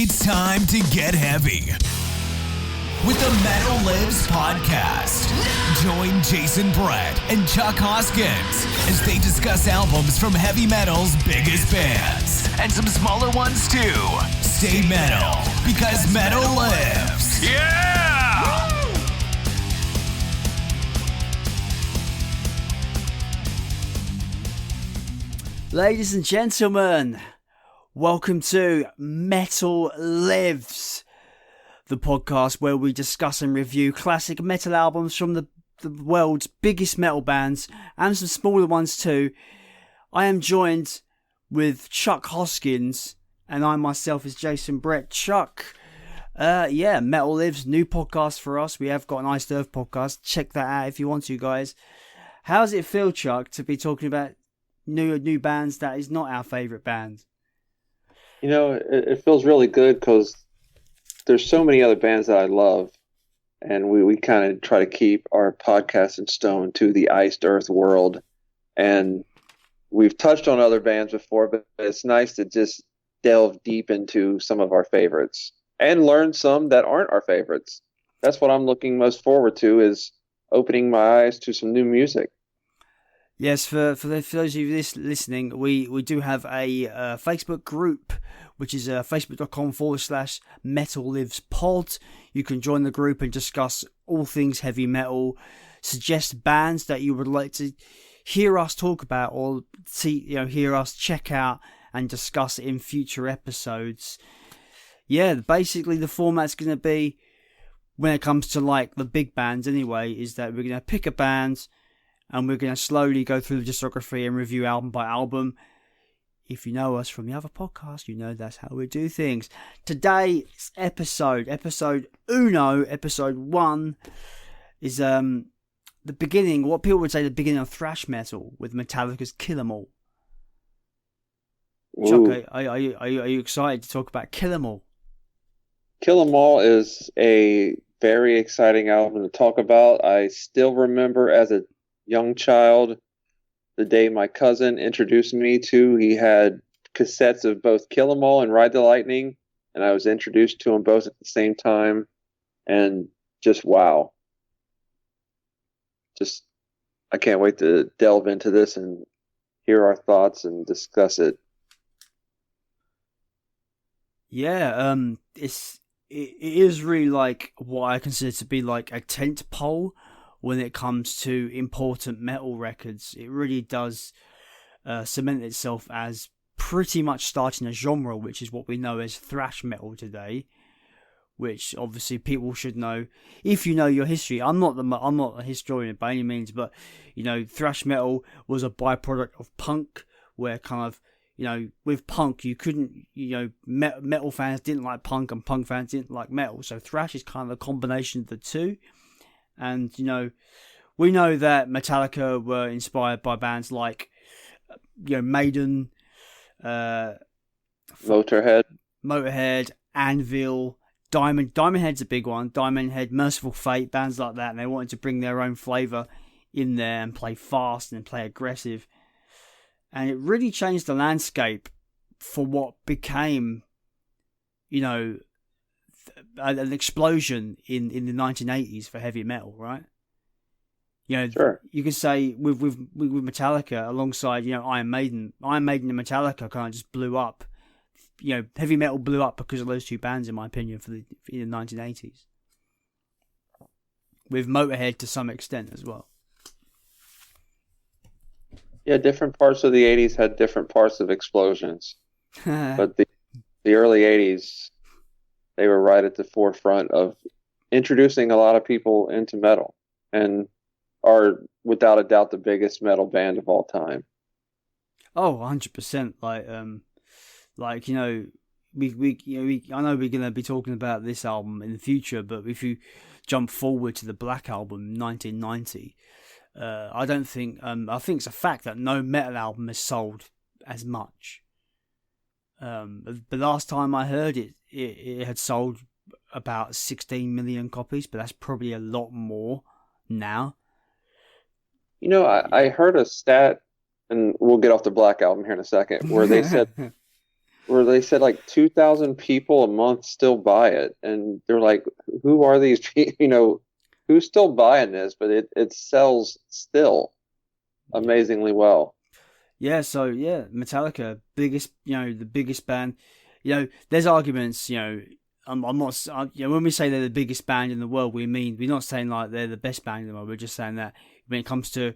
It's time to get heavy with the Metal Lives podcast. Join Jason Brett and Chuck Hoskins as they discuss albums from heavy metal's biggest bands and some smaller ones too. Stay metal because metal lives. Yeah! Ladies and gentlemen, welcome to Metal Lives, the podcast where we discuss and review classic metal albums from the world's biggest metal bands and some smaller ones too. I am joined with Chuck Hoskins, and I myself is Jason Brett. Chuck, Metal Lives, new podcast for us. We have got an Iced Earth podcast. Check that out if you want to, guys. How does it feel, Chuck, to be talking about new bands that is not our favourite band? You know, it feels really good because there's so many other bands that I love, and we kind of try to keep our podcast in stone to the Iced Earth world. And we've touched on other bands before, but it's nice to just delve deep into some of our favorites and learn some that aren't our favorites. That's what I'm looking most forward to, is opening my eyes to some new music. Yes, for those of you listening, we do have a Facebook group, which is facebook.com/Metal Lives Pod. You can join the group and discuss all things heavy metal, suggest bands that you would like to hear us talk about or hear us check out and discuss in future episodes. Yeah, basically the format's going to be, when it comes to like the big bands anyway, is that we're going to pick a band and we're going to slowly go through the discography and review album by album. If you know us from the other podcast, you know that's how we do things. Today's episode 1, is the beginning, what people would say the beginning of thrash metal with Metallica's Kill 'Em All. Ooh. Chuck, are you excited to talk about Kill 'Em All? Kill 'Em All is a very exciting album to talk about. I still remember as a young child the day my cousin introduced me to. He had cassettes of both Kill 'Em All and Ride the Lightning, and I was introduced to them both at the same time, and just wow. I can't wait to delve into this and hear our thoughts and discuss it. Yeah, it is really like what I consider to be like a tent pole when it comes to important metal records. It really does cement itself as pretty much starting a genre, which is what we know as thrash metal today, which obviously people should know if you know your history. I'm not a historian by any means, but you know, thrash metal was a byproduct of punk, where kind of, you know, with punk you couldn't, metal fans didn't like punk and punk fans didn't like metal, so thrash is kind of a combination of the two. And, we know that Metallica were inspired by bands like, Maiden, Motorhead, Anvil, Diamond Head's a big one. Diamond Head, Merciful Fate, bands like that. And they wanted to bring their own flavour in there and play fast and play aggressive. And it really changed the landscape for what became, an explosion in the 1980s for heavy metal, right? Sure. You could say with Metallica alongside, Iron Maiden and Metallica kind of just blew up. Heavy metal blew up because of those two bands, in my opinion, in the 1980s. With Motorhead to some extent as well. Yeah, different parts of the 80s had different parts of explosions. But the early 80s, they were right at the forefront of introducing a lot of people into metal, and are without a doubt the biggest metal band of all time. Oh, 100%. I know we're going to be talking about this album in the future, but if you jump forward to the Black Album, 1990, I don't think, I think it's a fact that no metal album has sold as much. The last time I heard it had sold about 16 million copies, but that's probably a lot more now. I heard a stat, and we'll get off the Black Album here in a second, where they said where they said like 2,000 people a month still buy it, and they're like, who are these people? Who's still buying this? But it sells still amazingly well. Yeah, so yeah, Metallica, biggest, the biggest band. There's arguments. I'm not. When we say they're the biggest band in the world, we're not saying like they're the best band in the world. We're just saying that when it comes to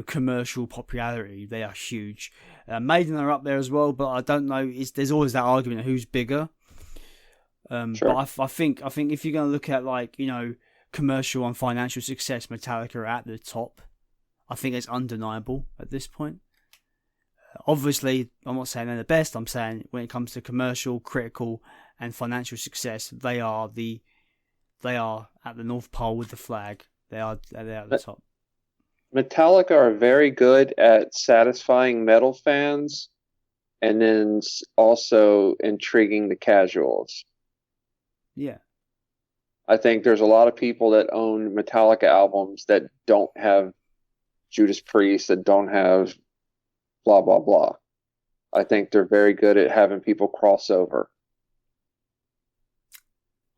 commercial popularity, they are huge. Maiden are up there as well, but I don't know. There's always that argument of who's bigger. Sure. But I think if you're going to look at like commercial and financial success, Metallica are at the top. I think it's undeniable at this point. Obviously, I'm not saying they're the best. I'm saying when it comes to commercial, critical, and financial success, they are at the North Pole with the flag. They're at the top. Metallica are very good at satisfying metal fans, and then also intriguing the casuals. Yeah. I think there's a lot of people that own Metallica albums that don't have Judas Priest, that don't have blah, blah, blah. I think they're very good at having people cross over.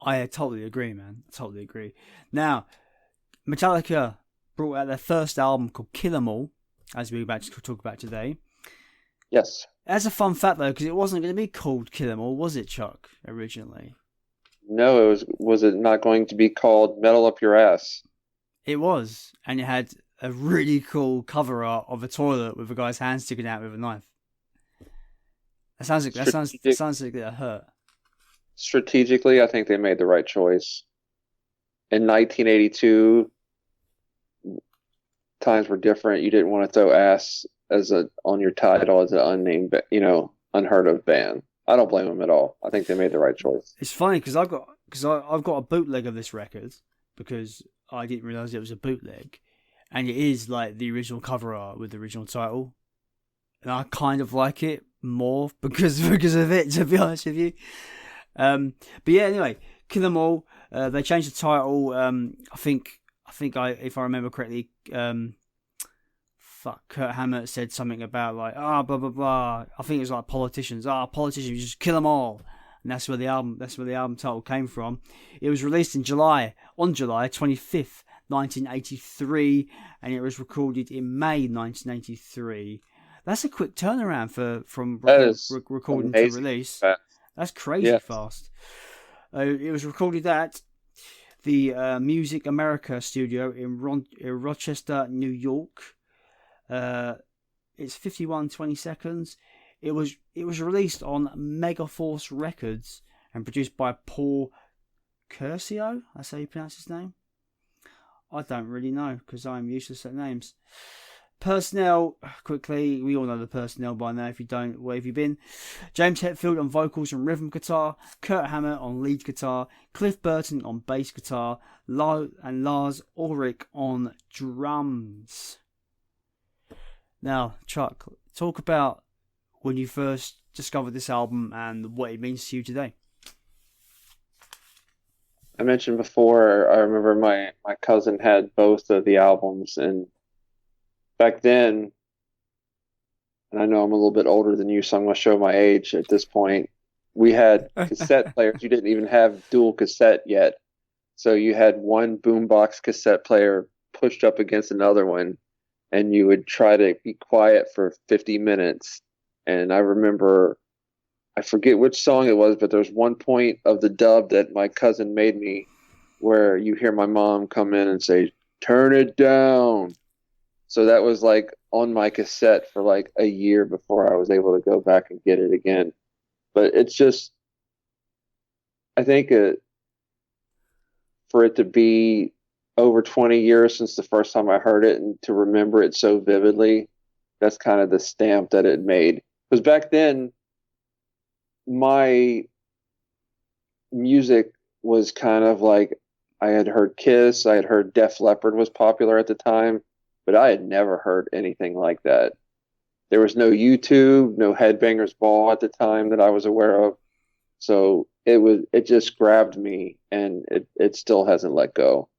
I totally agree, man. I totally agree. Now, Metallica brought out their first album called Kill 'Em All, as we're about to talk about today. Yes. That's a fun fact, though, because it wasn't going to be called Kill 'Em All, was it, Chuck, originally? No, was it not going to be called Metal Up Your Ass? It was, and it had a really cool cover art of a toilet with a guy's hand sticking out with a knife. That sounds like it hurt. Strategically, I think they made the right choice. In 1982, times were different. You didn't want to throw ass on your title as an unnamed, unheard of band. I don't blame them at all. I think they made the right choice. It's funny because I've got a bootleg of this record because I didn't realize it was a bootleg, and it is like the original cover art with the original title, and I kind of like it more because of it, to be honest with you. But yeah, anyway, Kill 'Em All. They changed the title. I think if I remember correctly, Kurt Hammett said something about like blah blah blah. I think it was like politicians. Politicians, just kill them all. And that's where the album title came from. It was released on July 25th, 1983, and it was recorded in May 1983. That's a quick turnaround from recording to release. That's crazy fast. It was recorded at the Music America studio in Rochester, New York. It's 51:20 seconds. It was released on Megaforce Records and produced by Paul Curcio. That's how you pronounce his name. I don't really know because I'm useless at names. Personnel, quickly, we all know the personnel by now. If you don't, where have you been? James Hetfield on vocals and rhythm guitar, Kurt Hammett on lead guitar, Cliff Burton on bass guitar, and Lars Ulrich on drums. Now, Chuck, talk about when you first discovered this album and what it means to you today. I mentioned before, I remember my cousin had both of the albums, and back then, and I know I'm a little bit older than you, so I'm going to show my age at this point, we had cassette players. You didn't even have dual cassette yet. So you had one boombox cassette player pushed up against another one, and you would try to be quiet for 50 minutes. And I remember, I forget which song it was, but there's one point of the dub that my cousin made me where you hear my mom come in and say, "Turn it down." So that was like on my cassette for like a year before I was able to go back and get it again. But it's just, I think for it to be over 20 years since the first time I heard it and to remember it so vividly, that's kind of the stamp that it made. Because back then, my music was kind of like, I had heard Kiss, I had heard Def Leppard was popular at the time, but I had never heard anything like that. There was no YouTube, no Headbangers Ball at the time that I was aware of. So it just grabbed me, and it still hasn't let go.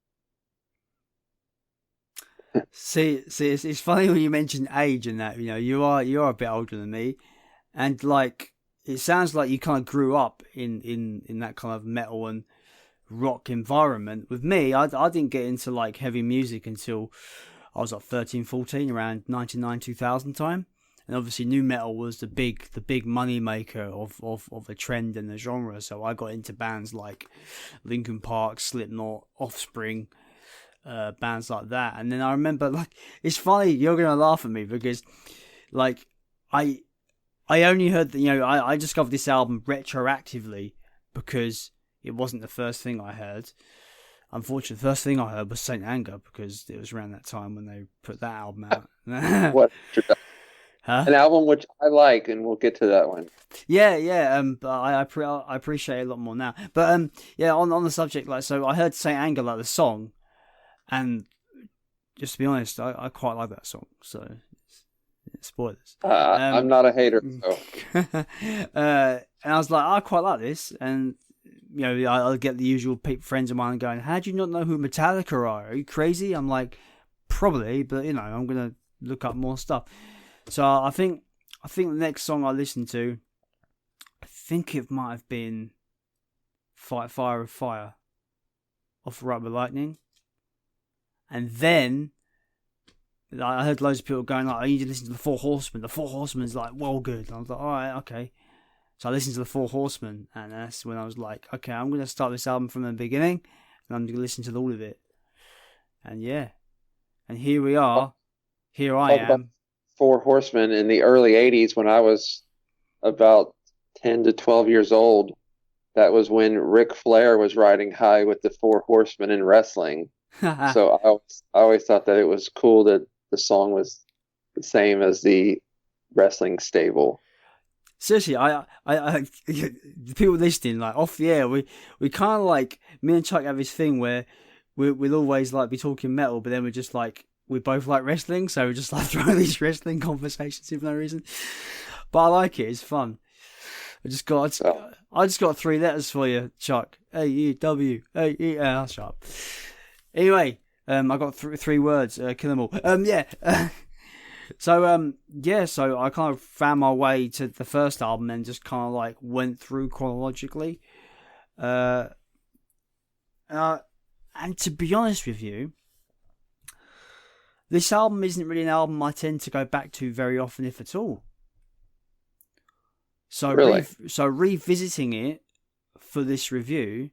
See, it's funny when you mention age and that. You are a bit older than me, and like it sounds like you kind of grew up in that kind of metal and rock environment. With me, I didn't get into like heavy music until I was like 13, 14, around 99, 2000 time. And obviously new metal was the big money maker of the trend and the genre. So I got into bands like Linkin Park, Slipknot, Offspring, bands like that. And then I remember, like, it's funny, you're going to laugh at me because like I only heard that, I discovered this album retroactively because it wasn't the first thing I heard. Unfortunately, the first thing I heard was Saint Anger because it was around that time when they put that album out. What? Huh? An album which I like, and we'll get to that one. Yeah. But I appreciate it a lot more now. But yeah, on the subject, like, so I heard Saint Anger, like the song, and just to be honest, I quite like that song. So spoilers. I'm not a hater, so. And I was like, I quite like this, and I'll get the usual friends of mine going, how do you not know who Metallica are? Are you crazy? I'm like, probably, but I'm gonna look up more stuff. So I think the next song I listened to, I think it might have been Fight Fire with Fire off Right with Lightning. And then I heard loads of people going like, I need to listen to the Four Horsemen. The Four Horsemen's like well good. And I was like, alright, okay. So I listened to the Four Horsemen, and that's when I was like, okay, I'm going to start this album from the beginning, and I'm going to listen to all of it. And yeah. And here we are. Here I am. Four Horsemen in the early 80s when I was about 10 to 12 years old. That was when Ric Flair was riding high with the Four Horsemen in wrestling. So I always thought that it was cool that the song was the same as the wrestling stable. Seriously, I the people listening, like off the air, we kind of like, me and Chuck have this thing where we'll always like be talking metal, but then we're just like, we both like wrestling, so we just like throwing these wrestling conversations for no reason. But I like it; it's fun. I just got 3 letters for you, Chuck. A-E-W, A-E-L. Shut up. Anyway, I got 3 words. Kill them all. Yeah. So I kind of found my way to the first album and just kind of like went through chronologically. And to be honest with you, this album isn't really an album I tend to go back to very often, if at all. So really? So revisiting it for this review,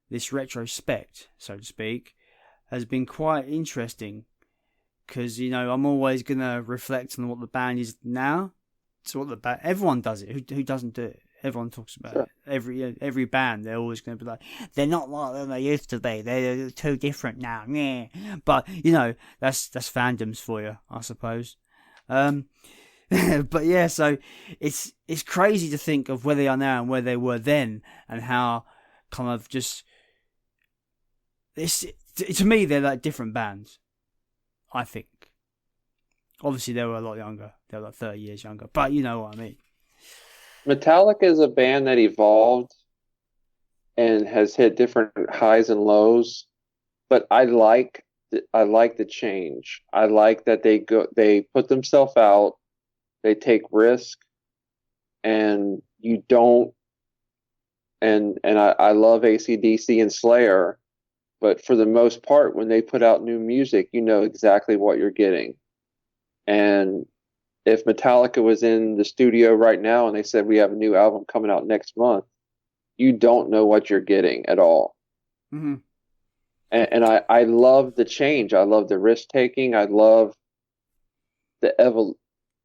this retrospect, so to speak, has been quite interesting. Because, I'm always going to reflect on what the band is now. So everyone does it. Who doesn't do it? Everyone talks about it. Every band, they're always going to be like, they're not like they used to be. They're too different now. Yeah. But, that's fandoms for you, I suppose. But yeah, so it's crazy to think of where they are now and where they were then, and how kind of just, to me, they're like different bands. I think. Obviously, they were a lot younger. They were like 30 years younger. But you know what I mean. Metallica is a band that evolved and has hit different highs and lows. But I like the change. I like that they put themselves out. They take risk, and you don't. And I love AC/DC and Slayer. But for the most part, when they put out new music, you know exactly what you're getting. And if Metallica was in the studio right now and they said, we have a new album coming out next month, you don't know what you're getting at all. Mm-hmm. And I love the change. I love the risk taking. I love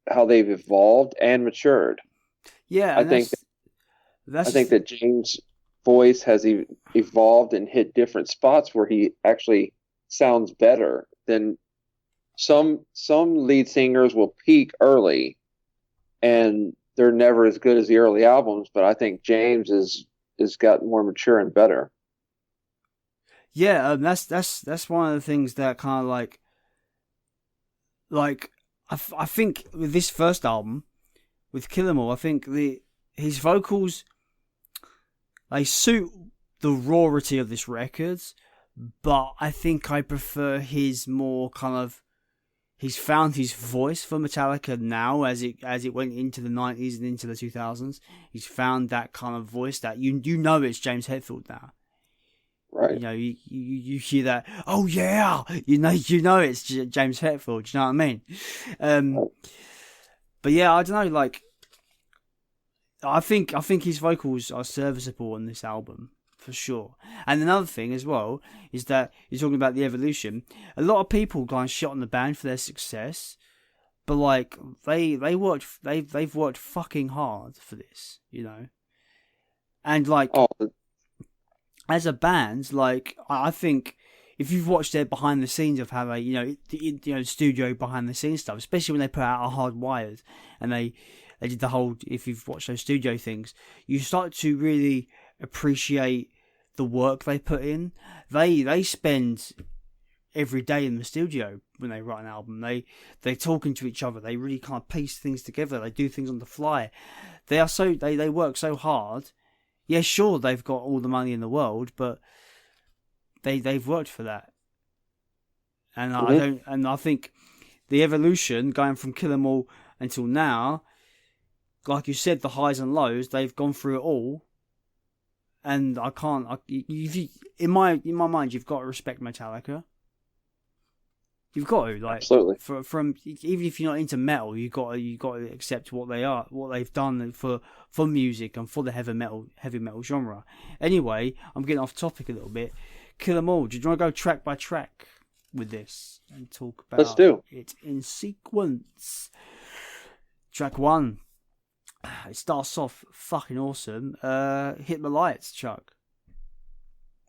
how they've evolved and matured. Yeah, I think that James' voice has evolved and hit different spots where he actually sounds better than some lead singers will peak early and they're never as good as the early albums, but I think James is gotten more mature and better. Yeah, that's one of the things that kind of like I think with this first album with Kill 'Em All, I think his vocals, they suit the rawity of this record, but I think I prefer his more kind of he's found his voice for Metallica now as it went into the 90s and into the 2000s. He's found that kind of voice that you know it's James Hetfield now. Right. You know, you hear that, oh yeah, you know it's James Hetfield. Do you know what I mean? But yeah, I don't know. Like, I think his vocals are serviceable on this album for sure. And another thing as well is that you're talking about the evolution. A lot of people kind of shot on the band for their success, but like they've worked fucking hard for this, you know. And like as a band, like I think if you've watched their behind the scenes of how they, the studio behind the scenes stuff, especially when they put out a Hardwired and they did the whole, if you've watched those studio things, you start to really appreciate the work they put in. They spend every day in the studio when they write an album. They're talking to each other. They really kind of piece things together. They do things on the fly. They work so hard. Yeah, sure, they've got all the money in the world, but they've worked for that. And I think the evolution going from Kill 'Em All until now, like you said, the highs and lows, they've gone through it all. And I can't. In my mind, you've got to respect Metallica. You've got to, like, absolutely. From even if you're not into metal, you got to accept what they are, what they've done for music and for the heavy metal genre. Anyway, I'm getting off topic a little bit. Kill 'Em All. Do you want to go track by track with this and talk about Let's do it in sequence? Track 1. It starts off fucking awesome. Hit the lights, Chuck.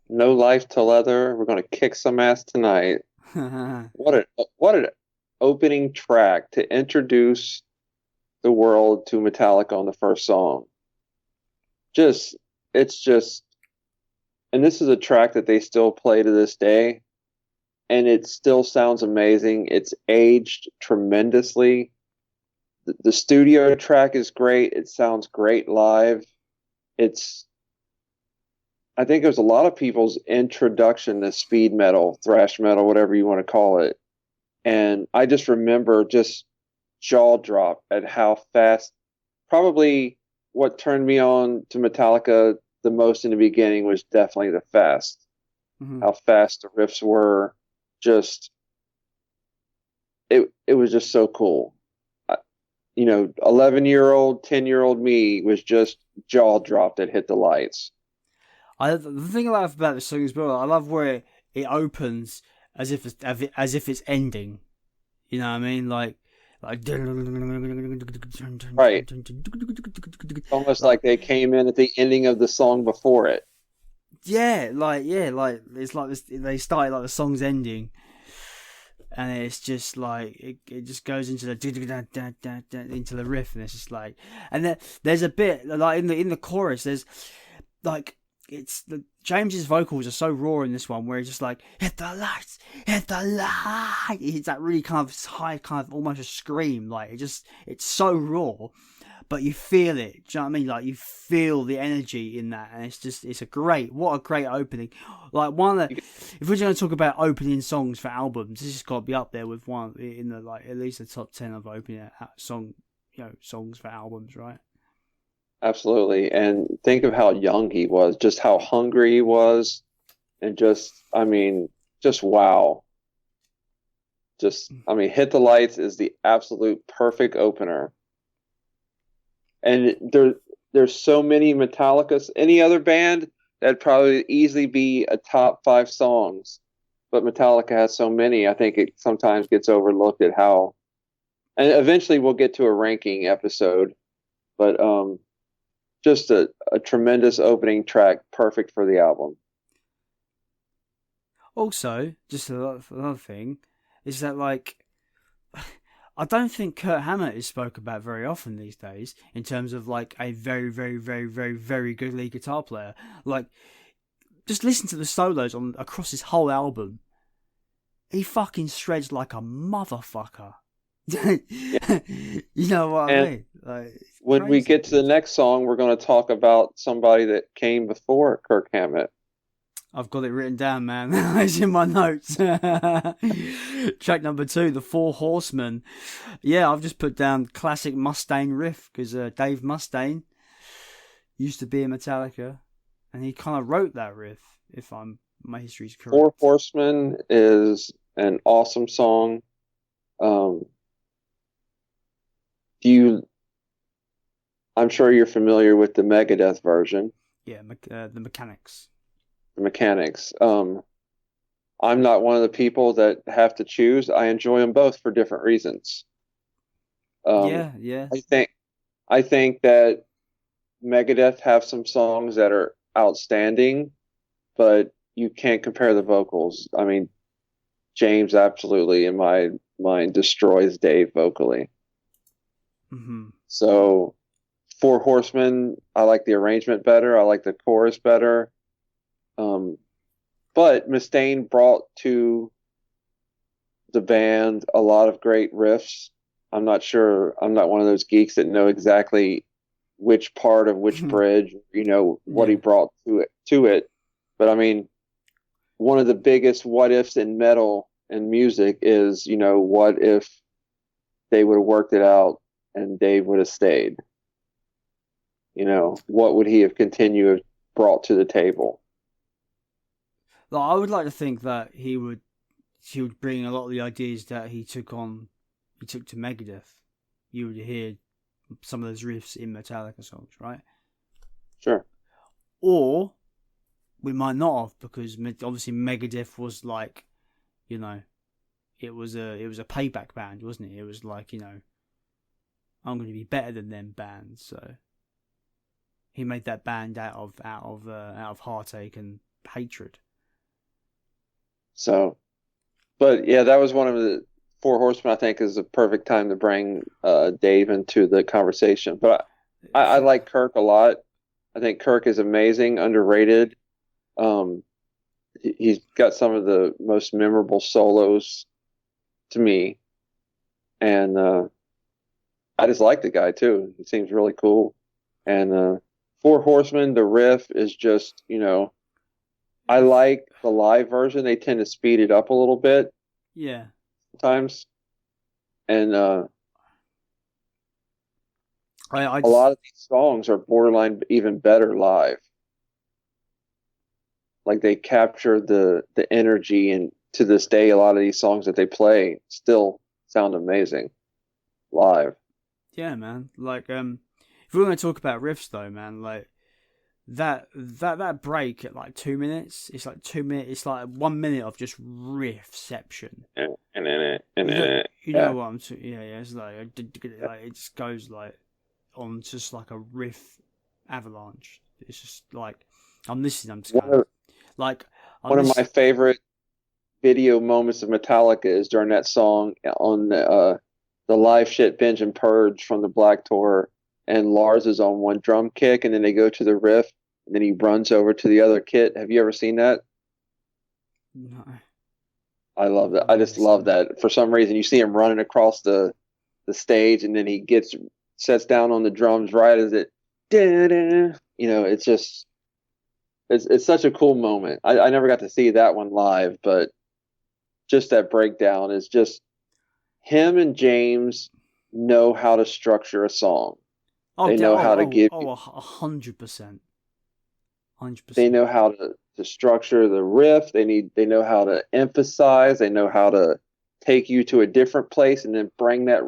No life to leather. We're gonna kick some ass tonight. What an opening track to introduce the world to Metallica on the first song. It's just, and this is a track that they still play to this day, and it still sounds amazing. It's aged tremendously. The studio track is great. It sounds great live. I think it was a lot of people's introduction to speed metal, thrash metal, whatever you want to call it. And I just remember just jaw drop at how fast, probably what turned me on to Metallica the most in the beginning was definitely the fast. Mm-hmm. How fast the riffs were. Just, it was just so cool. 11-year-old, 10-year-old me was just jaw dropped at Hit the Lights. The thing I love about this song as well, I love where it opens as if it's ending. You know what I mean? Like right. Almost like they came in at the ending of the song before it. Yeah, it's like this, they started like the song's ending. And it's just like it just goes into the riff, and it's just like, and there's a bit like in the chorus. There's like James's vocals are so raw in this one, where he's just like hit the lights. It's that really kind of high, kind of almost a scream. Like it's so raw, but you feel it. Do you know what I mean? Like you feel the energy in that, and it's what a great opening. Like if we're going to talk about opening songs for albums, this has got to be up there with one in the at least the top 10 of opening songs for albums, right? Absolutely, and think of how young he was, just how hungry he was, and just wow. Hit the Lights is the absolute perfect opener. And there's so many Metallicas. Any other band, that'd probably easily be a top 5 songs. But Metallica has so many, I think it sometimes gets overlooked at how... And eventually we'll get to a ranking episode. But just a tremendous opening track, perfect for the album. Also, just another thing, is that like... I don't think Kurt Hammett is spoken about very often these days in terms of like a very, very, very, very, very good lead guitar player. Like, just listen to the solos across his whole album. He fucking shreds like a motherfucker. You know what I mean? Like, when crazy. We get to the next song, we're going to talk about somebody that came before Kirk Hammett. I've got it written down, man. It's in my notes. Track number 2, The Four Horsemen. Yeah, I've just put down classic Mustaine riff because Dave Mustaine used to be in Metallica, and he kind of wrote that riff. If my history's correct. Four Horsemen is an awesome song. I'm sure you're familiar with the Megadeth version. Yeah, the Mechanics. The Mechanics. I'm not one of the people that have to choose. I enjoy them both for different reasons. Yeah. I think that Megadeth have some songs that are outstanding, but you can't compare the vocals. I mean, James absolutely, in my mind, destroys Dave vocally. Mm-hmm. So, Four Horsemen, I like the arrangement better. I like the chorus better. But Mustaine brought to the band a lot of great riffs. I'm not one of those geeks that know exactly which part of which bridge, what he brought to it. But I mean, one of the biggest what ifs in metal and music is, what if they would have worked it out and Dave would have stayed? What would he have continued brought to the table? Like, I would like to think that he would bring a lot of the ideas that he took to Megadeth. You would hear some of those riffs in Metallica songs, right? Sure. Or we might not have, because obviously Megadeth was like, it was a payback band, wasn't it? It was like, I'm going to be better than them bands. So he made that band out of heartache and hatred. So, but yeah, that was one of the Four Horsemen. I think is the perfect time to bring Dave into the conversation. But I like Kirk a lot. I think Kirk is amazing, underrated. He's got some of the most memorable solos to me, and I just like the guy too. He seems really cool. And Four Horsemen, the riff is just, I like the live version. They tend to speed it up a little bit. Yeah. Sometimes. And a lot of these songs are borderline even better live. Like they capture the energy, and to this day, a lot of these songs that they play still sound amazing live. Yeah, man. Like, if we're going to talk about riffs, though, man, like that break at like 2 minutes, it's like 2 minutes. It's like 1 minute of just riffception. You know what I'm saying? Yeah. It's like it just goes like on just like a riff avalanche. It's just like I'm listening. I'm just going, one of my favorite video moments of Metallica is during that song on the live shit Binge and Purge from the Black Tour, and Lars is on one drum kick, and then they go to the riff, and then he runs over to the other kit. Have you ever seen that? No. I love that. I just love that. For some reason, you see him running across the stage, and then he sets down on the drums right as it, it's just, it's such a cool moment. I never got to see that one live, but just that breakdown is just, him and James know how to structure a song. They know how to give. 100%. 100%. They know how to structure the riff. They know how to emphasize. They know how to take you to a different place and then bring that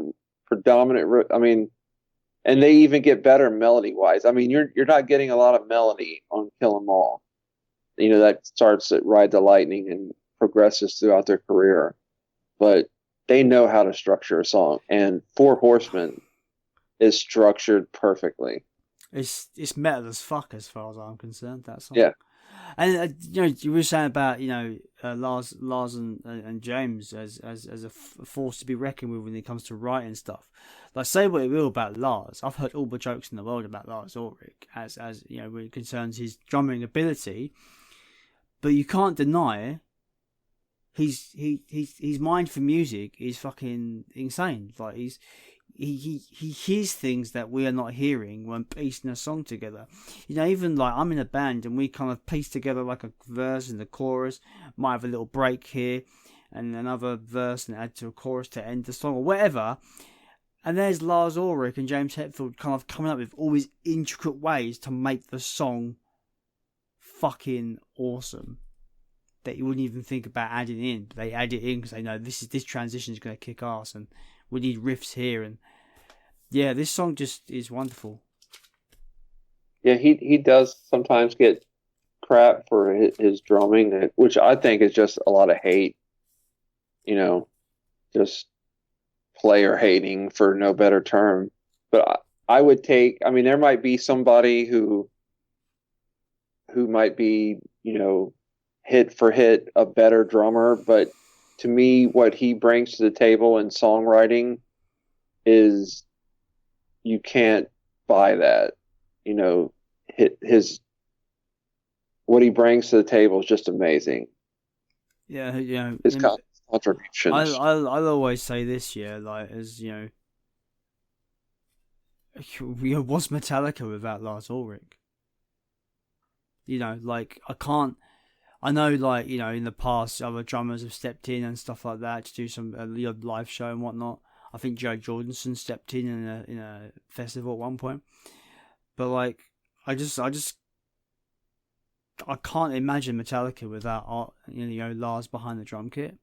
predominant riff. I mean, and they even get better melody wise. I mean, you're not getting a lot of melody on Kill 'Em All. That starts at Ride the Lightning and progresses throughout their career, but they know how to structure a song, and Four Horsemen is structured perfectly. It's metal as fuck as far as I'm concerned. That song. Yeah. And you were saying about Lars and James as a force to be reckoned with when it comes to writing stuff. Like, say what you will about Lars, I've heard all the jokes in the world about Lars Ulrich as when it concerns his drumming ability, but you can't deny his mind for music is fucking insane. Like he hears things that we are not hearing when piecing a song together. You know, even like I'm in a band and we kind of piece together like a verse and the chorus, might have a little break here and another verse and add to a chorus to end the song or whatever. And there's Lars Ulrich and James Hetfield kind of coming up with all these intricate ways to make the song fucking awesome that you wouldn't even think about adding in. But they add it in because they know this transition is going to kick ass and we need riffs here. And yeah, this song just is wonderful. Yeah, he does sometimes get crap for his drumming, which I think is just a lot of hate. You know, just player hating for no better term. But I would take. I mean, there might be somebody who might be, you know, hit for hit a better drummer, but to me, what he brings to the table in songwriting is you can't buy that. You know, his what he brings to the table is just amazing. Yeah, you know, his contributions. I'll always say this, yeah, like as you know, what's Metallica without Lars Ulrich? You know, like I know, like, you know, in the past, other drummers have stepped in and stuff like that to do some live show and whatnot. I think Joe Jordanson stepped in a festival at one point. But like, I can't imagine Metallica without you know Lars behind the drum kit.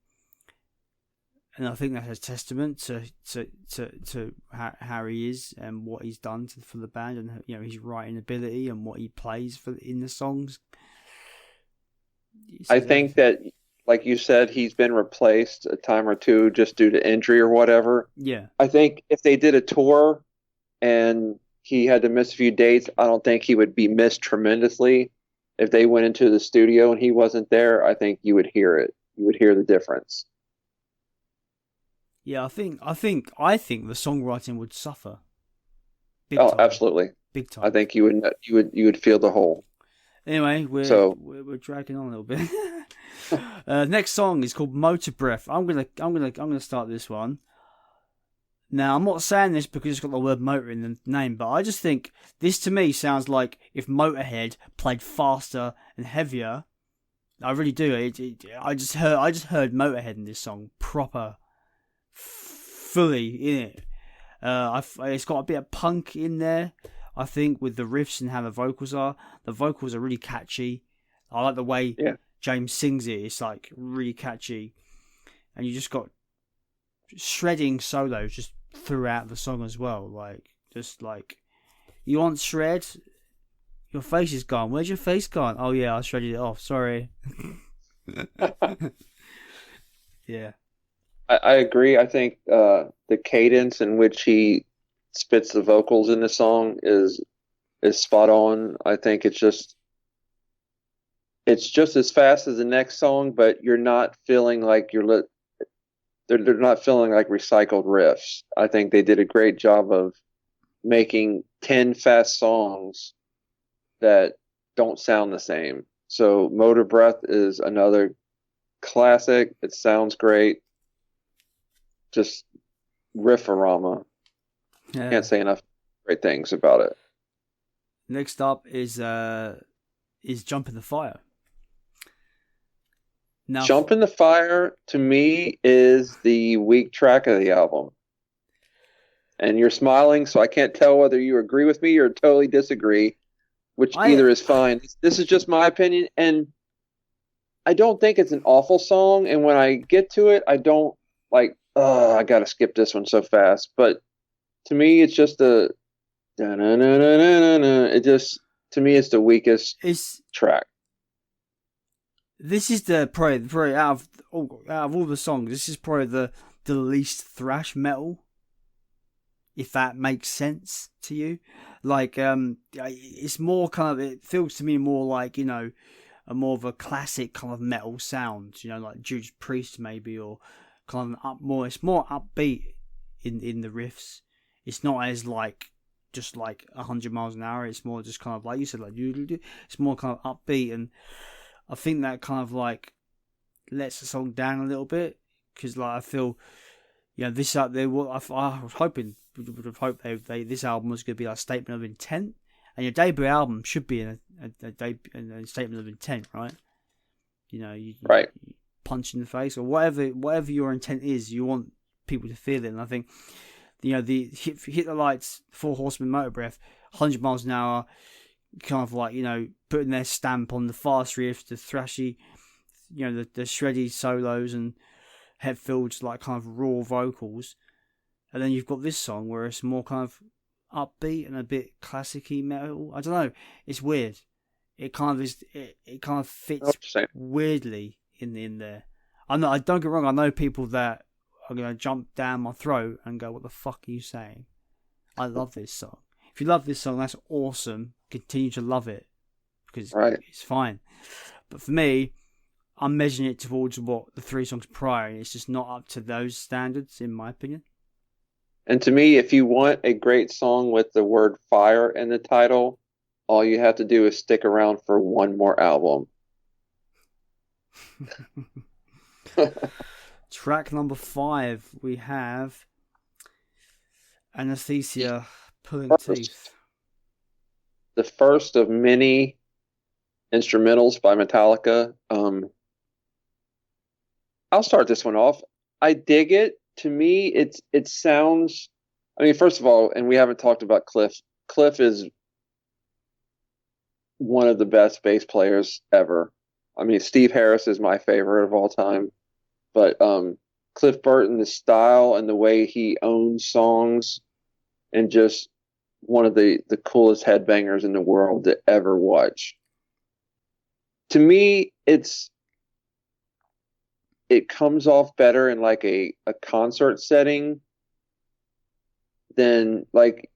And I think that's a testament to how he is and what he's done for the band, and you know his writing ability and what he plays in the songs. I think that, like you said, he's been replaced a time or two just due to injury or whatever. Yeah. I think if they did a tour and he had to miss a few dates, I don't think he would be missed tremendously. If they went into the studio and he wasn't there, I think you would hear it. You would hear the difference. Yeah, I think the songwriting would suffer. Big time. Absolutely. Big time. I think you would feel the hole. Anyway, we're dragging on a little bit. Next song is called Motor Breath. I'm gonna start this one. Now, I'm not saying this because it's got the word motor in the name, but I just think this to me sounds like if Motorhead played faster and heavier. I really do. I just heard Motorhead in this song, proper, fully in it. It's got a bit of punk in there, I think, with the riffs and how the vocals are. The vocals are really catchy. I like the way James sings it. It's like really catchy, and you just got shredding solos just throughout the song as well. Like, just like, you want shred? Your face is gone. Where's your face gone? Oh yeah, I shredded it off. Sorry. Yeah. I agree. I think the cadence in which he spits the vocals in the song is spot on. I think it's just as fast as the next song, but you're not feeling like they're not feeling like recycled riffs. I think they did a great job of making 10 fast songs that don't sound the same. So Motor Breath is another classic. It sounds great. Just riff-a-rama. Yeah. Can't say enough great things about it. Next up is Jump in the Fire. Now, Jump in the Fire, to me, is the weak track of the album. And you're smiling, so I can't tell whether you agree with me or totally disagree, which either is fine. This is just my opinion, and I don't think it's an awful song, and when I get to it, I don't like, I gotta skip this one so fast. But to me, it's just a it just, to me, it's the weakest track. This is probably out of all the songs, this is probably the least thrash metal, if that makes sense to you. Like, it's more kind of, it feels to me more like, you know, a more of a classic kind of metal sound, you know, like Judas Priest maybe, or kind of it's more upbeat in the riffs. It's not as like just like 100 miles an hour. It's more just kind of like you said, like it's more kind of upbeat, and I think that kind of like lets the song down a little bit, because like I feel, this they will. I was hoping, would have hoped this album was going to be like a statement of intent, and your debut album should be a statement of intent, right? Right. You punch in the face or whatever your intent is, you want people to feel it. And I think, the hit the lights, Four Horsemen, Motor Breath, 100 miles an hour, kind of like putting their stamp on the fast riffs, the thrashy, the shreddy solos and Hetfield's like kind of raw vocals, and then you've got this song where it's more kind of upbeat and a bit classic-y metal. I don't know. It's weird. It kind of is. It kind of fits weirdly in there. I don't get wrong. I know people that are gonna jump down my throat and go, "What the fuck are you saying?" I love this song. If you love this song, that's awesome. Continue to love it because it's fine. But for me, I'm measuring it towards what the 3 songs prior, and it's just not up to those standards, in my opinion. And to me, if you want a great song with the word fire in the title, all you have to do is stick around for one more album. Track number 5, we have Anesthesia, Pulling Teeth. The first of many instrumentals by Metallica. I'll start this one off. I dig it. To me, it sounds. I mean, first of all, and we haven't talked about Cliff. Cliff is one of the best bass players ever. I mean, Steve Harris is my favorite of all time, but Cliff Burton, the style and the way he owns songs, and just one of the coolest headbangers in the world to ever watch. To me, it comes off better in like a concert setting than like,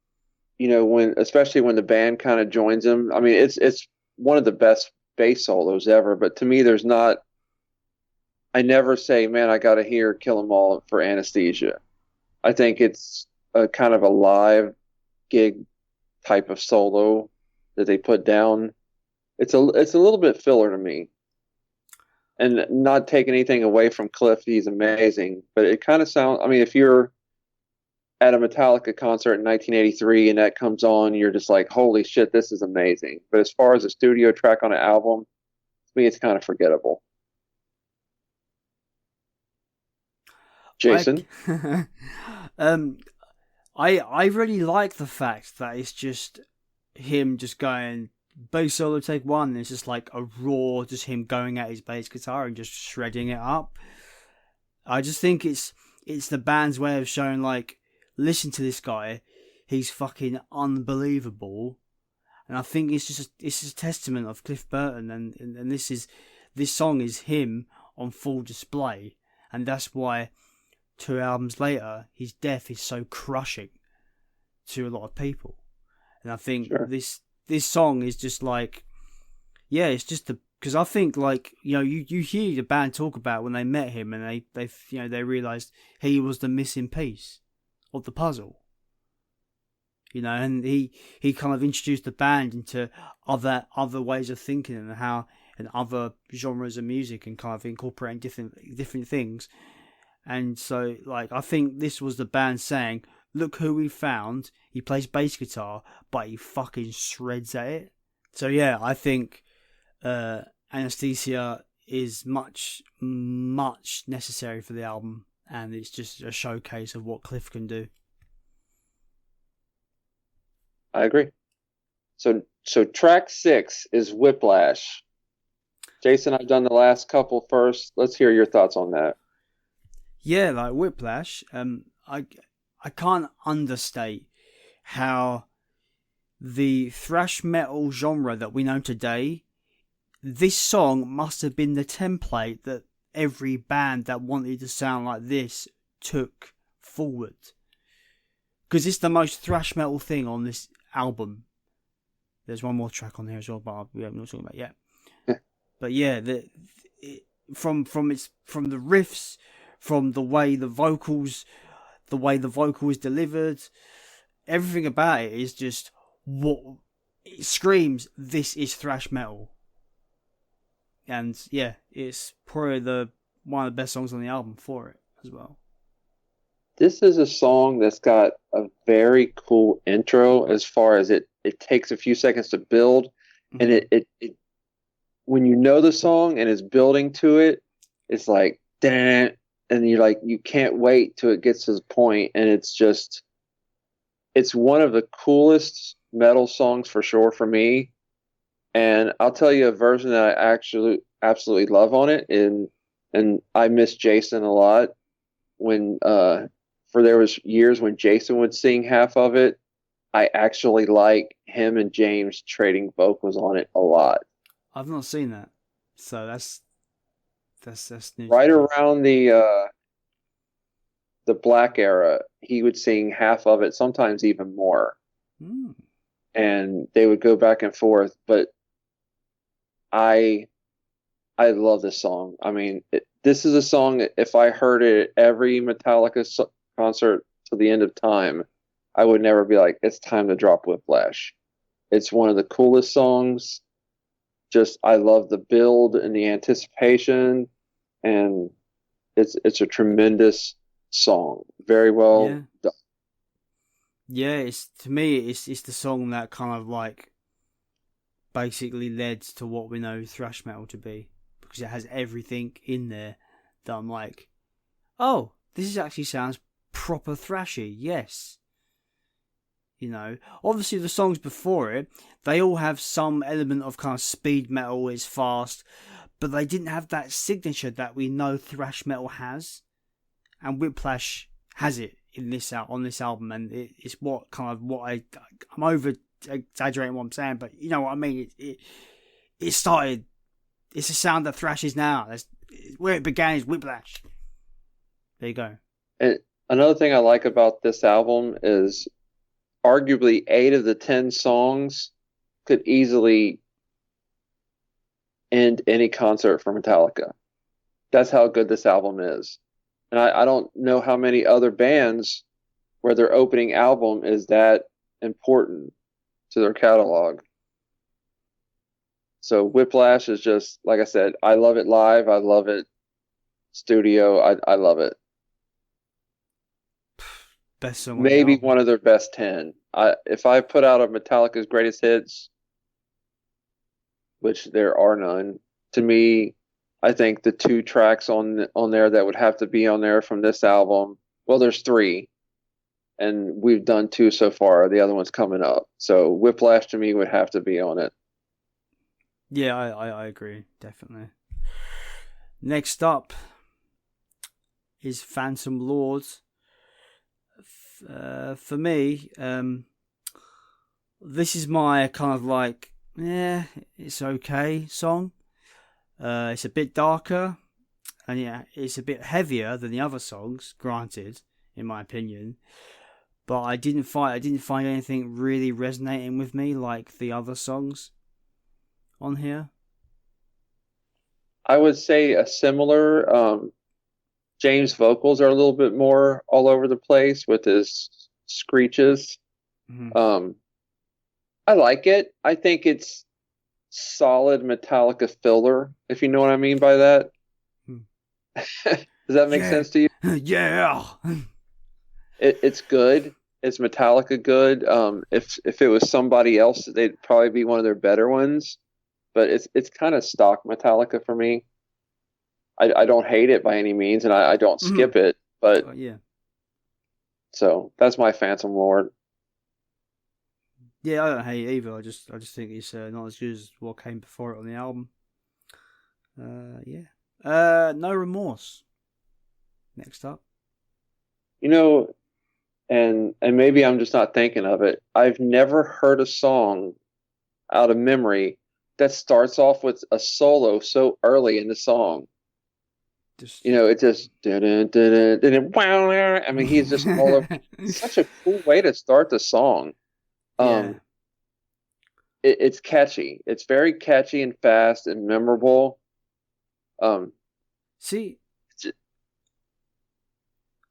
especially when the band kind of joins them. I mean, it's one of the best bass solos ever, but to me, I never say, man, I got to hear Kill 'Em All for Anesthesia. I think it's a kind of a live gig type of solo that they put down. It's a little bit filler to me. And not take anything away from Cliff, he's amazing. But it kind of sounds, I mean, if you're at a Metallica concert in 1983 and that comes on, you're just like, holy shit, this is amazing. But as far as a studio track on an album, to me, it's kind of forgettable. Jason? I really like the fact that it's just him just going bass solo take 1. It's just like a raw, just him going at his bass guitar and just shredding it up. I just think it's the band's way of showing like, listen to this guy, he's fucking unbelievable. And I think it's just a testament of Cliff Burton, and this song is him on full display, and that's why 2 albums later his death is so crushing to a lot of people. And I think this song is just like, it's just because I think like, you hear the band talk about when they met him and they realized he was the missing piece of the puzzle, and he kind of introduced the band into other ways of thinking and other genres of music and kind of incorporating different things. And so like, I think this was the band saying, look who we found. He plays bass guitar, but he fucking shreds at it. So yeah, I think Anesthesia is much, much necessary for the album, and it's just a showcase of what Cliff can do. I agree. So track 6 is Whiplash. Jason, I've done the last couple first. Let's hear your thoughts on that. Yeah, like Whiplash, I can't understate how the thrash metal genre that we know today, this song must have been the template that every band that wanted to sound like this took forward. Because it's the most thrash metal thing on this album. There's one more track on there as well, but we haven't talking about yet. But yeah, from the riffs, from the way the vocal is delivered, everything about it is just what it screams. This is thrash metal, and yeah, it's probably one of the best songs on the album for it as well. this is a song that's got a very cool intro as far as it takes a few seconds to build, and it when you know the song and it's building to it, it's like, and you're like, you can't wait till it gets to the point, and it's one of the coolest metal songs for sure for me. And I'll tell you a version that I actually absolutely love on it, and I miss Jason a lot. When for there was years when Jason would sing half of it, I actually like him and James trading vocals on it a lot. I've not seen that, so that's new. Right around the Black era, he would sing half of it, sometimes even more. Mm. And they would go back and forth, but I love this song. I mean, this is a song that if I heard it at every Metallica concert to the end of time, I would never be like, it's time to drop Whiplash. It's one of the coolest songs. Just, I love the build and the anticipation, and it's a tremendous song. Very well done. Yeah, to me, it's the song that kind of like basically led to what we know thrash metal to be, because it has everything in there that I'm like, oh, this actually sounds proper thrashy. Yes. You know, obviously the songs before it, they all have some element of kind of speed metal, it's fast, but they didn't have that signature that we know thrash metal has, and Whiplash has it on this album, and it's what I'm over exaggerating what I'm saying, but you know what I mean. It started. It's a sound that thrash is now. That's where it began. Is Whiplash. There you go. And another thing I like about this album is, arguably 8 of the 10 songs could easily end any concert for Metallica. That's how good this album is. And I don't know how many other bands where their opening album is that important to their catalog. So Whiplash is just, like I said, I love it live. I love it studio. I love it. Best song. Maybe one of their best 10. If I put out a Metallica's greatest hits, which there are none, to me, I think the 2 tracks on there that would have to be on there from this album, well, there's 3, and we've done 2 so far. The other one's coming up. So Whiplash to me would have to be on it. Yeah, I agree, definitely. Next up is Phantom Lords. For me, this is my kind of like, yeah, it's okay song. It's a bit darker, and yeah, it's a bit heavier than the other songs, granted, in my opinion. But I didn't find anything really resonating with me like the other songs on here. I would say a similar. James' vocals are a little bit more all over the place with his screeches. Mm-hmm. I like it. I think it's solid Metallica filler, if you know what I mean by that. Does that make sense to you? Yeah. It's good. It's Metallica good. If it was somebody else, they'd probably be one of their better ones. But it's kind of stock Metallica for me. I don't hate it by any means, and I don't skip it, but yeah. So that's my Phantom Lord. Yeah, I don't hate it either. I just think it's not as good as what came before it on the album. Yeah. No Remorse. Next up. You know, and maybe I'm just not thinking of it. I've never heard a song out of memory that starts off with a solo so early in the song. It just I mean, he's just all over. It's such a cool way to start the song. It's catchy. It's very catchy and fast and memorable. See,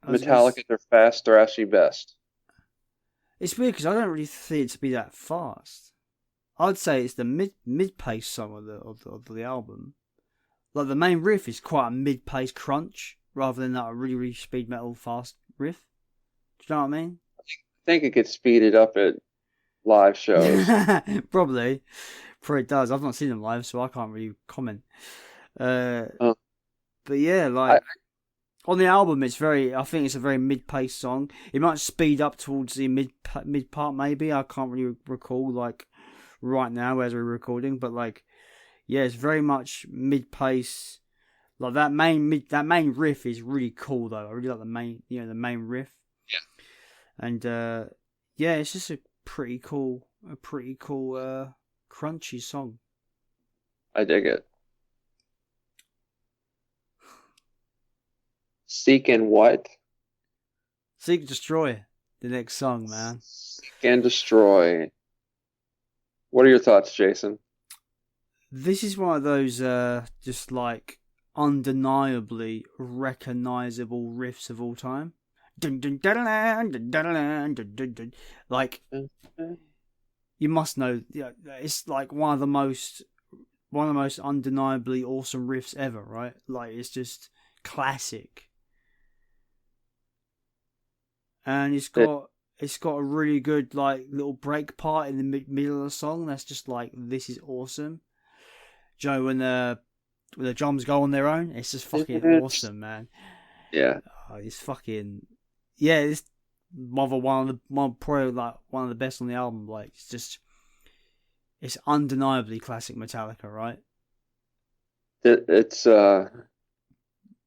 Metallica, they're fast, thrashy best. It's weird because I don't really think it to be that fast. I'd say it's the mid-pace song of the album. Like the main riff is quite a mid-pace crunch rather than that really, really speed metal fast riff. you know what I mean? I think it gets speeded up at live shows. Probably it does. I've not seen them live, so I can't really comment. Uh, But yeah, I, like on the album, it's very. I think it's a very mid-paced song. It might speed up towards the mid part, maybe. I can't really recall like right now as we're recording, but like yeah, it's very much mid-pace. Like that main riff is really cool though. I really like the main riff. yeah. And yeah, it's just a pretty cool, crunchy song. I dig it. Seek and what? Seek Destroy, the next song, man. Seek and destroy. What are your thoughts, Jason? This is one of those just like undeniably recognizable riffs of all time. Like you must know, it's like one of the most undeniably awesome riffs ever, right? Like it's just classic. And it's got a really good like little break part in the middle of the song. That's just like, this is awesome. Joe, when the drums go on their own, it's just fucking awesome, man. Yeah, It's fucking it's probably like one of the best on the album. Like it's undeniably classic Metallica, right? it's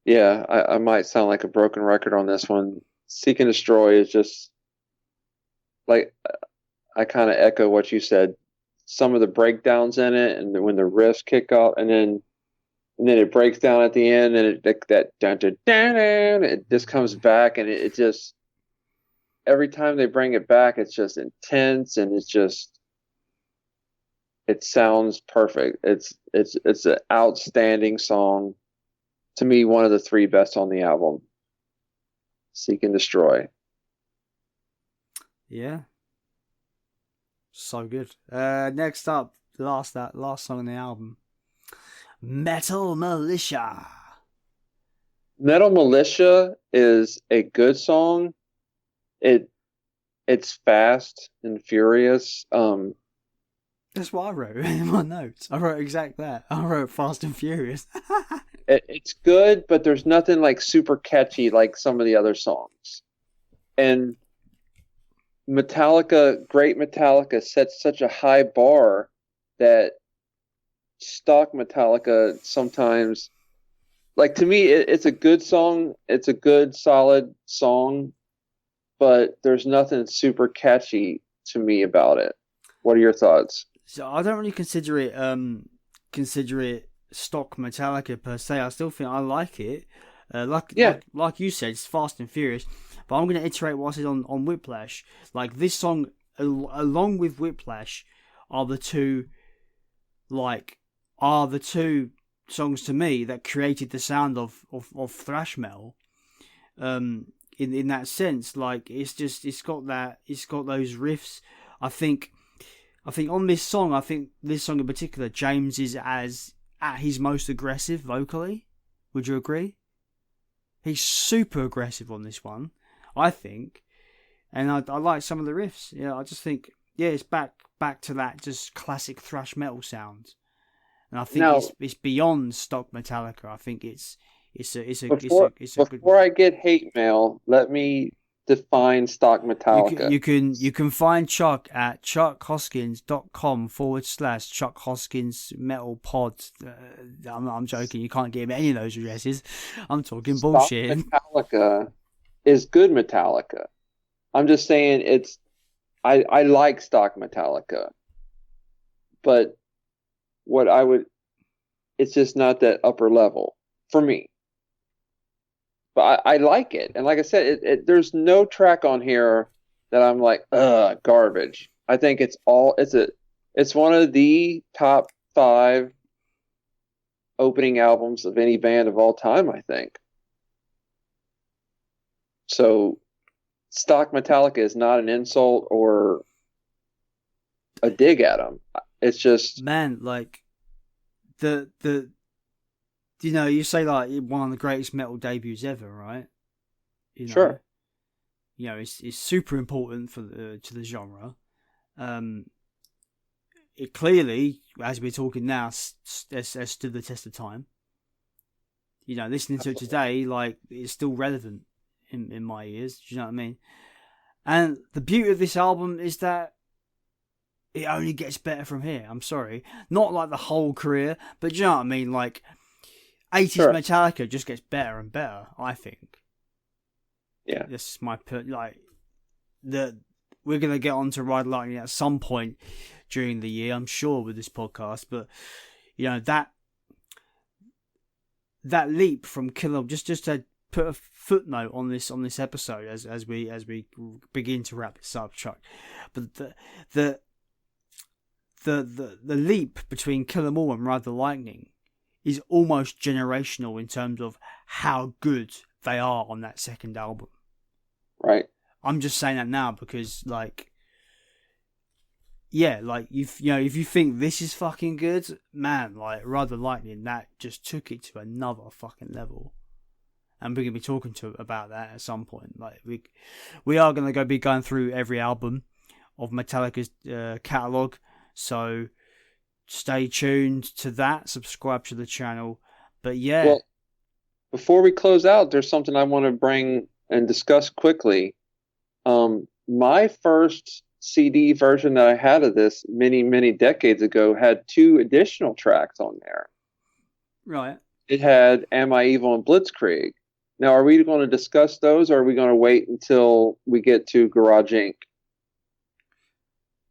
yeah. I might sound like a broken record on this one. Seek and destroy is just like, I kind of echo what you said. Some of the breakdowns in it, and when the riffs kick up, and then it breaks down at the end, and that dun, dun, dun, dun, it just comes back, and it just, every time they bring it back, it's just intense, and it sounds perfect. It's an outstanding song. To me, one of the three best on the album. Seek and destroy. Yeah. So good. Next up, last song on the album, Metal Militia. Metal Militia is a good song. It's fast and furious. That's what I wrote in my notes. I wrote exactly that. I wrote Fast and Furious. It's good, but there's nothing like super catchy like some of the other songs. And great Metallica sets such a high bar that stock Metallica sometimes, like, to me, it's a good song. It's a good, solid song, but there's nothing super catchy to me about it. What are your thoughts? So I don't really consider it stock Metallica per se. I still think I like it. Like you said, it's Fast and Furious. But I'm going to iterate what I said on Whiplash. Like, this song, along with Whiplash, are the two songs to me that created the sound of thrash metal. In that sense, like, it's got those riffs. I think on this song, in particular, James is at his most aggressive vocally. Would you agree? He's super aggressive on this one, I think, and I like some of the riffs. Yeah, I just think it's back to that just classic thrash metal sound, and I think it's beyond stock Metallica. I think it's a good one. Before I get hate mail, let me define stock Metallica. You can find Chuck at chuckhoskins.com/Chuck Hoskins Metal Pod. I'm joking. You can't get him any of those addresses. I'm talking bullshit. Stock Metallica is good Metallica. I'm just saying I like stock Metallica, but it's just not that upper level for me. But I like it, and like I said, there's no track on here that I'm like, garbage. I think it's one of the top 5 opening albums of any band of all time, I think. So, stock Metallica is not an insult or a dig at them. It's just, man, like the you say like one of the greatest metal debuts ever, right? Sure. you know, is super important for to the genre. It clearly, as we're talking now, has stood the test of time. You know, listening to it today, like, it's still relevant in my ears. Do you know what I mean? And the beauty of this album is that it only gets better from here. I'm sorry. Not like the whole career, but do you know what I mean? Like, 80s Metallica just gets better and better, I think. Yeah. This is my, like, we're going to get on to Ride Lightning at some point during the year, I'm sure, with this podcast. But, you know, that leap from Killer, just to put a footnote on this episode as we begin to wrap this up, Chuck. But the leap between Kill 'Em All and Ride the Lightning is almost generational in terms of how good they are on that second album. Right. I'm just saying that now because, like, yeah, like, you know, if you think this is fucking good, man, like, Ride the Lightning, that just took it to another fucking level. And we're gonna be talking about that at some point. Like, we are gonna be going through every album of Metallica's catalog, so stay tuned to that. Subscribe to the channel. But yeah, well, before we close out, there's something I want to bring and discuss quickly. My first CD version that I had of this many decades ago had 2 additional tracks on there. right. It had Am I Evil and Blitzkrieg. Now, are we going to discuss those, or are we going to wait until we get to Garage Inc.?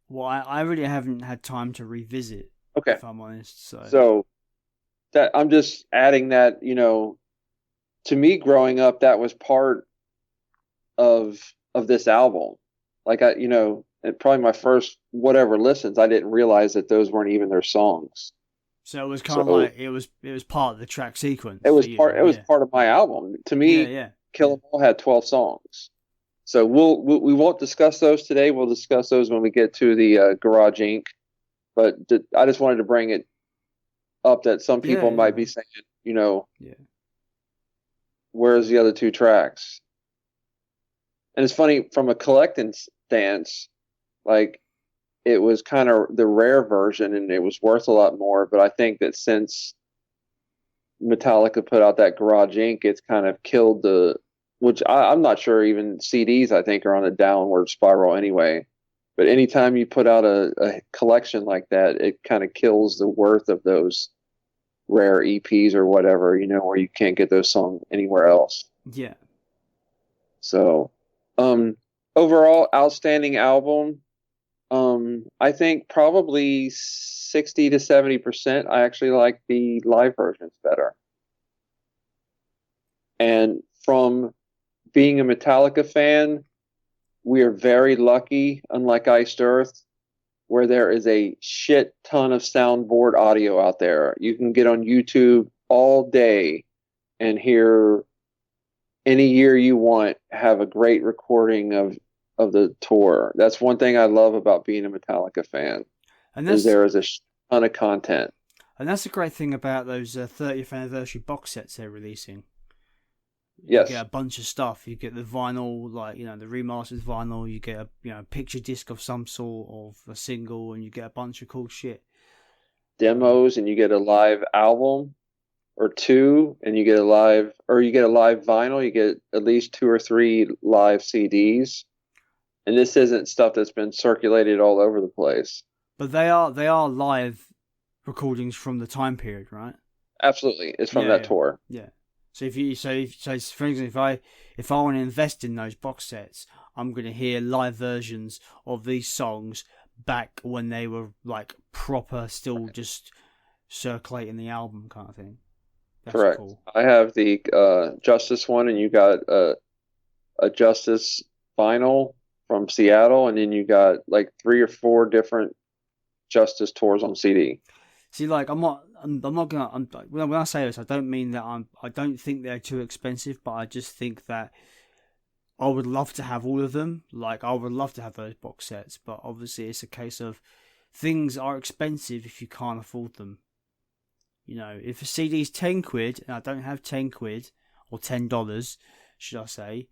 Well, I really haven't had time to revisit, Okay. if I'm honest. So that I'm just adding that, you know, to me growing up, that was part of this album. Like, you know, probably my first whatever listens, I didn't realize that those weren't even their songs. So it was kind of like it was part of the track sequence. It was part of my album. To me, Kill 'Em All had 12 songs. So we won't discuss those today. We'll discuss those when we get to the Garage Inc. But I just wanted to bring it up that some people might be saying, you know, where's the other 2 tracks? And it's funny, from a collecting stance, like, it was kind of the rare version and it was worth a lot more. But I think that since Metallica put out that Garage Inc., it's kind of killed which I'm not sure even CDs, I think, are on a downward spiral anyway. But anytime you put out a collection like that, it kind of kills the worth of those rare EPs or whatever, you know, where you can't get those songs anywhere else. Yeah. So, overall, outstanding album. I think probably 60 to 70%. I actually like the live versions better. And from being a Metallica fan, we are very lucky, unlike Iced Earth, where there is a shit ton of soundboard audio out there. You can get on YouTube all day and hear any year you want, have a great recording of the tour. That's one thing I love about being a Metallica fan. And there is a ton of content. And that's the great thing about those 30th anniversary box sets they're releasing. Yes. You get a bunch of stuff. You get the vinyl, like, you know, the remastered vinyl. You get a picture disc of some sort of a single, and you get a bunch of cool shit. Demos, and you get a live album or 2, and you get a live vinyl. You get at least 2 or 3 live CDs. And this isn't stuff that's been circulated all over the place. But they are live recordings from the time period, right? Absolutely, it's from that tour. Yeah. So for example, if I want to invest in those box sets, I'm going to hear live versions of these songs back when they were like proper, still just circulating the album kind of thing. That's correct. Cool. I have the Justice one, and you got a Justice vinyl from Seattle, and then you got like 3 or 4 different Justice tours on CD. See, like, when I say this, I don't mean that I don't think they're too expensive, but I just think that I would love to have all of them. Like, I would love to have those box sets, but obviously it's a case of things are expensive if you can't afford them. You know, if a CD's £10 and I don't have £10 or $10, should I say,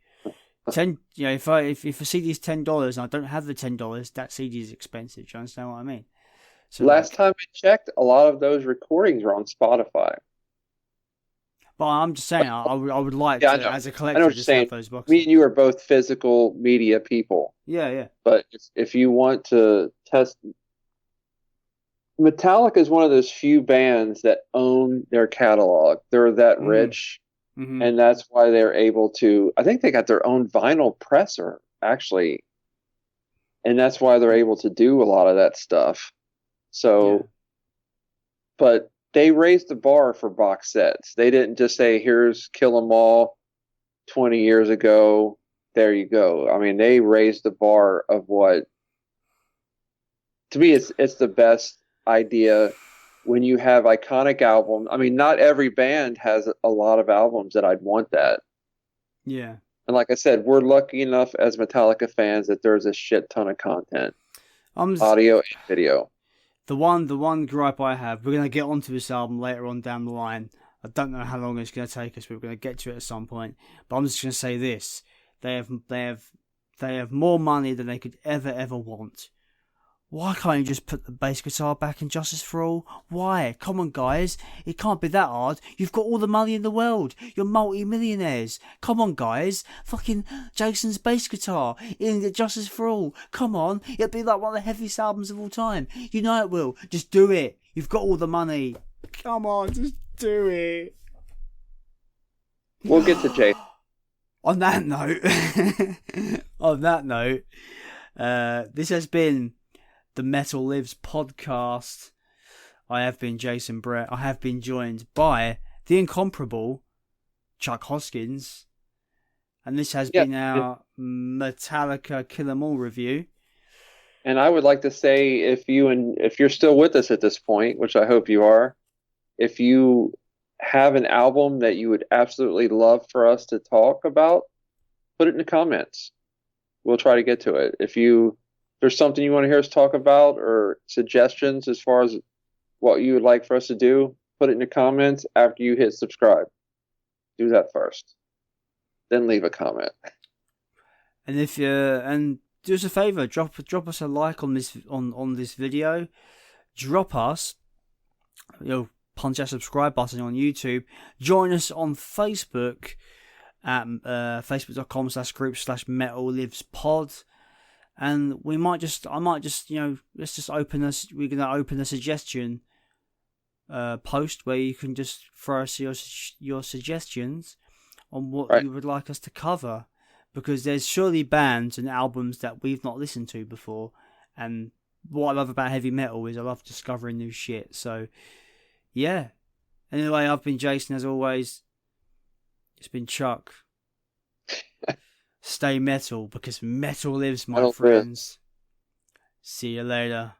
If a CD is $10 and I don't have the $10, that CD is expensive. Do you understand what I mean? So Last time I checked, a lot of those recordings are on Spotify. But I'm just saying, I would like Yeah, I to, know. as a I know collector, what you're just saying. have those boxes. Me and you are both physical media people. Yeah. But if you want to test, Metallica is one of those few bands that own their catalog. They're that rich, Mm-hmm. and that's why they're able to. I think they got their own vinyl presser, actually, and that's why they're able to do a lot of that stuff. So, but they raised the bar for box sets. They didn't just say, "Here's Kill 'Em All 20 years ago. There you go." I mean, they raised the bar of what, to me, it's the best idea when you have iconic albums. I mean, not every band has a lot of albums that I'd want that. Yeah. And like I said, we're lucky enough as Metallica fans that there's a shit ton of content, audio and video. The one gripe I have, we're gonna get onto this album later on down the line. I don't know how long it's gonna take us, but we're gonna get to it at some point. But I'm just gonna say this: they have more money than they could ever want. Why can't you just put the bass guitar back in Justice for All? Why? Come on, guys. It can't be that hard. You've got all the money in the world. You're multi-millionaires. Come on, guys. Fucking Jason's bass guitar in Justice for All. Come on. It'll be like one of the heaviest albums of all time. You know it will. Just do it. You've got all the money. Come on, just do it. We'll get to Jay. On that note, this has been the Metal Lives podcast. I have been Jason Brett. I have been joined by the incomparable Chuck Hoskins. And this has been our Metallica Kill 'Em All review. And I would like to say, if you're still with us at this point, which I hope you are, if you have an album that you would absolutely love for us to talk about, put it in the comments. We'll try to get to it. If there's something you want to hear us talk about or suggestions as far as what you would like for us to do, put it in the comments after you hit subscribe. Do that first. Then leave a comment. And and do us a favor, drop us a like on this on this video. Drop us, punch that subscribe button on YouTube. Join us on Facebook at facebook.com/group/metallivespod. And I might just, let's just we're going to open a suggestion post where you can just throw us your suggestions on what you would like us to cover. Because there's surely bands and albums that we've not listened to before. And what I love about heavy metal is I love discovering new shit. So, yeah. Anyway, I've been Jason as always. It's been Chuck. Stay metal, because metal lives, my friends. See you later.